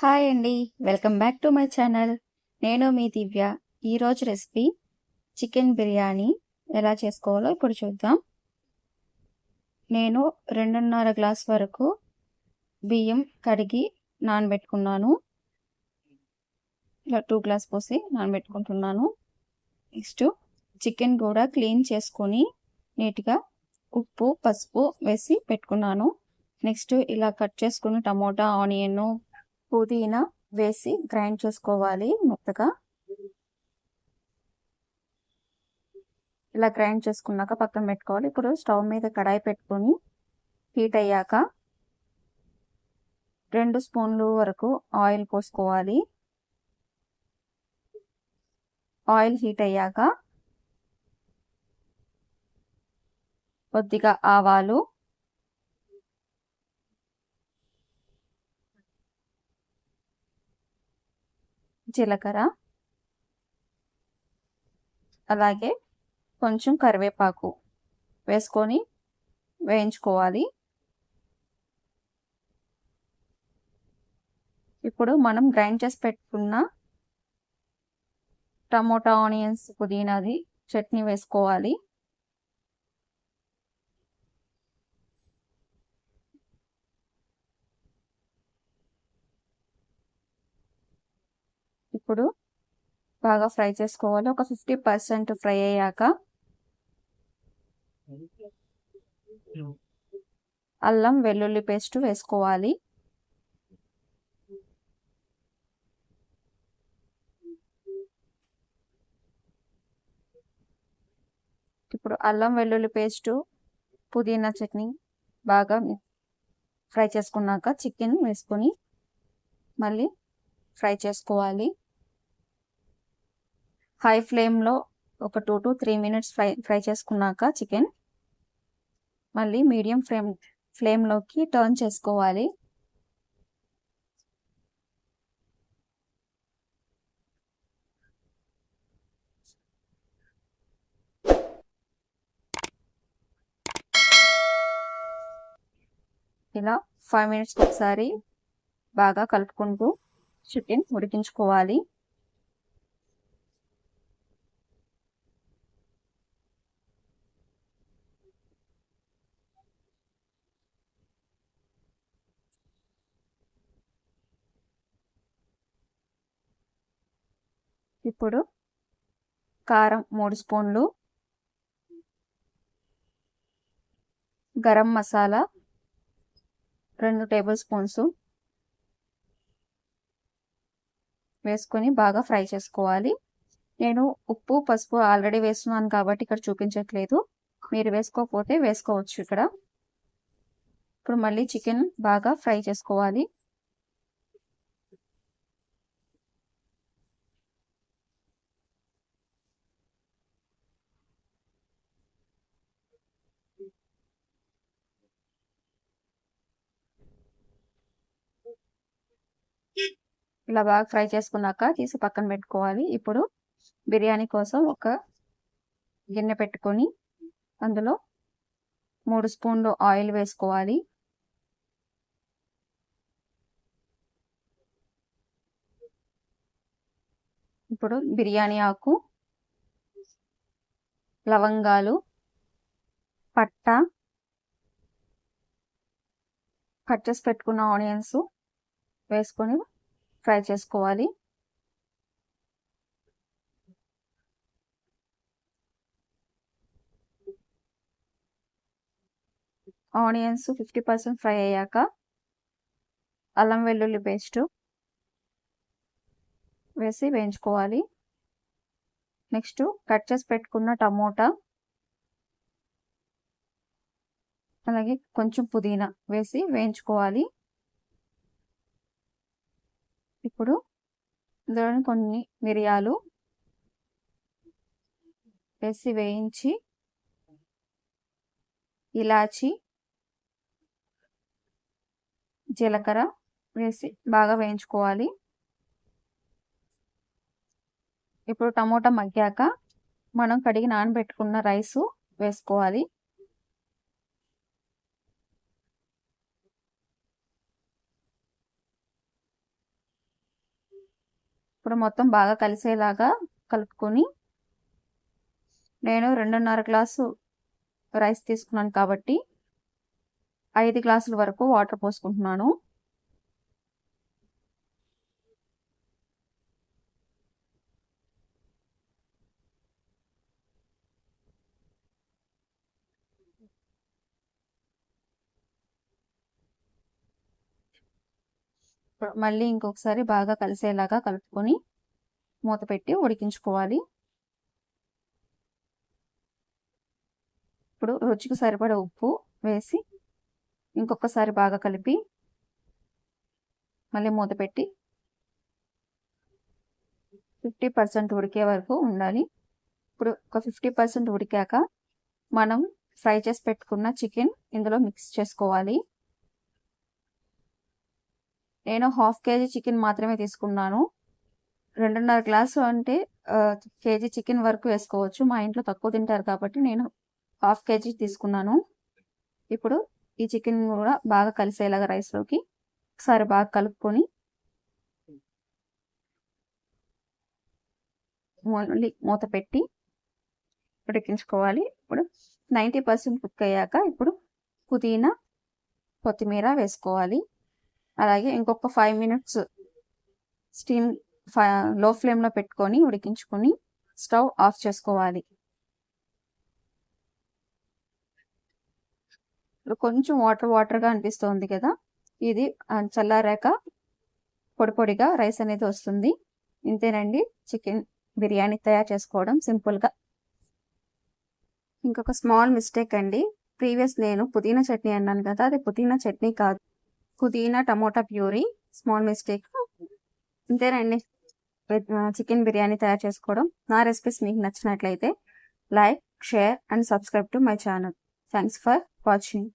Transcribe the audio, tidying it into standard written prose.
Hi అండి, welcome back to my channel. నేను మీ దివ్య. ఈరోజు రెసిపీ చికెన్ బిర్యానీ ఎలా చేసుకోవాలో ఇప్పుడు చూద్దాం. నేను 2.5 గ్లాస్ వరకు బియ్యం కడిగి నానబెట్టుకున్నాను. ఇలా 2 గ్లాస్ పోసి నానబెట్టుకుంటున్నాను. నెక్స్ట్ చికెన్ కూడా క్లీన్ చేసుకొని నీట్గా ఉప్పు పసుపు వేసి పెట్టుకున్నాను. నెక్స్ట్ ఇలా కట్ చేసుకుని టమోటా ఆనియన్ పుదీనా వేసి గ్రైండ్ చేసుకోవాలి మెత్తగా. ఇలా గ్రైండ్ చేసుకున్నాక పక్కన పెట్టుకోవాలి. ఇప్పుడు స్టవ్ మీద కడాయి పెట్టుకొని హీట్ అయ్యాక 2 స్పూన్లు వరకు ఆయిల్ పోసుకోవాలి. ఆయిల్ హీట్ అయ్యాక కొద్దిగా ఆవాలు, జీలకర్ర, అలాగే కొంచెం కరివేపాకు వేసుకొని వేయించుకోవాలి. ఇప్పుడు మనం గ్రైండ్ చేసి పెట్టుకున్న టమోటా ఆనియన్స్ పుదీనాది చట్నీ వేసుకోవాలి. ఇప్పుడు బాగా ఫ్రై చేసుకోవాలి. ఒక 50% ఫ్రై అయ్యాక అల్లం వెల్లుల్లి పేస్ట్ వేసుకోవాలి. ఇప్పుడు అల్లం వెల్లుల్లి పేస్ట్ పుదీనా చట్నీ బాగా ఫ్రై చేసుకున్నాక చికెన్ వేసుకొని మళ్ళీ ఫ్రై చేసుకోవాలి. హై ఫ్లేమ్లో ఒక 2 to 3 minutes ఫ్రై చేసుకున్నాక చికెన్ మళ్ళీ మీడియం ఫ్లేమ్లోకి టర్న్ చేసుకోవాలి. ఇలా 5 minutes ఒకసారి బాగా కలుపుకుంటూ చికెన్ ఉడికించుకోవాలి. ఇప్పుడు కారం 3 స్పూన్లు, గరం మసాలా 2 టేబుల్ స్పూన్స్ వేసుకొని బాగా ఫ్రై చేసుకోవాలి. నేను ఉప్పు పసుపు ఆల్రెడీ వేస్తున్నాను కాబట్టి ఇక్కడ చూపించట్లేదు. మీరు వేసుకోకపోతే వేసుకోవచ్చు ఇక్కడ. ఇప్పుడు మళ్ళీ చికెన్ బాగా ఫ్రై చేసుకోవాలి. ఇలా బాగా ఫ్రై చేసుకున్నాక తీసి పక్కన పెట్టుకోవాలి. ఇప్పుడు బిర్యానీ కోసం ఒక గిన్నె పెట్టుకొని అందులో 3 స్పూన్లు ఆయిల్ వేసుకోవాలి. ఇప్పుడు బిర్యానీ ఆకు, లవంగాలు, పట్ట, కట్ చేసి పెట్టుకున్న ఆనియన్స్ వేసుకొని ఫ్రై చేసుకోవాలి. ఆనియన్స్ 50% ఫ్రై అయ్యాక అల్లం వెల్లుల్లి పేస్ట్ వేసి వేయించుకోవాలి. నెక్స్ట్ కట్ చేసి పెట్టుకున్న టమోటా అలాగే కొంచెం పుదీనా వేసి వేయించుకోవాలి. ఇప్పుడు ఇందులో కొన్ని మిరియాలు వేసి వేయించి ఇలాచి జీలకర్ర వేసి బాగా వేయించుకోవాలి. ఇప్పుడు టమోటా మగ్గాక మనం కడిగి నానబెట్టుకున్న రైసు వేసుకోవాలి. ఇప్పుడు మొత్తం బాగా కలిసేలాగా కలుపుకొని, నేను 2.5 గ్లాసు రైస్ తీసుకున్నాను కాబట్టి 5 గ్లాసుల వరకు వాటర్ పోసుకుంటున్నాను. మళ్ళీ ఇంకొకసారి బాగా కలిసేలాగా కలుపుకొని మూత పెట్టి ఉడికించుకోవాలి. ఇప్పుడు రుచికి సరిపడా ఉప్పు వేసి ఇంకొకసారి బాగా కలిపి మళ్ళీ మూత పెట్టి 50% ఉడికే వరకు ఉండాలి. ఇప్పుడు ఒక 50% ఉడికాక మనం ఫ్రై చేసి పెట్టుకున్న చికెన్ ఇందులో మిక్స్ చేసుకోవాలి. నేను 1/2 kg చికెన్ మాత్రమే తీసుకున్నాను. 2.5 గ్లాసు అంటే కేజీ చికెన్ వరకు వేసుకోవచ్చు. మా ఇంట్లో తక్కువ తింటారు కాబట్టి నేను 1/2 kg తీసుకున్నాను. ఇప్పుడు ఈ చికెన్ కూడా బాగా కలిసేలాగా రైస్లోకి ఒకసారి బాగా కలుపుకొని మళ్ళీ మూత పెట్టి ఉడికించుకోవాలి. ఇప్పుడు 90% కుక్ అయ్యాక ఇప్పుడు పుదీనా, కొత్తిమీర వేసుకోవాలి. అలాగే ఇంకొక 5 మినిట్స్ స్టీమ్ లో ఫ్లేమ్లో పెట్టుకొని ఉడికించుకొని స్టవ్ ఆఫ్ చేసుకోవాలి. కొంచెం వాటర్గా అనిపిస్తుంది కదా, ఇది చల్లారాక పొడి పొడిగా రైస్ అనేది వస్తుంది. ఇంతేనండి చికెన్ బిర్యానీ తయారు చేసుకోవడం సింపుల్గా. ఇంకొక స్మాల్ మిస్టేక్ అండి, ప్రీవియస్ నేను పుదీనా చట్నీ అన్నాను కదా, అది పుదీనా చట్నీ కాదు, పుదీనా టమోటా ప్యూరీ. Small mistake. ఇంతేనండి చికెన్ బిర్యానీ తయారు చేసుకోవడం. నా రెసిపీస్ మీకు నచ్చినట్లయితే like, share and subscribe to my channel. Thanks for watching.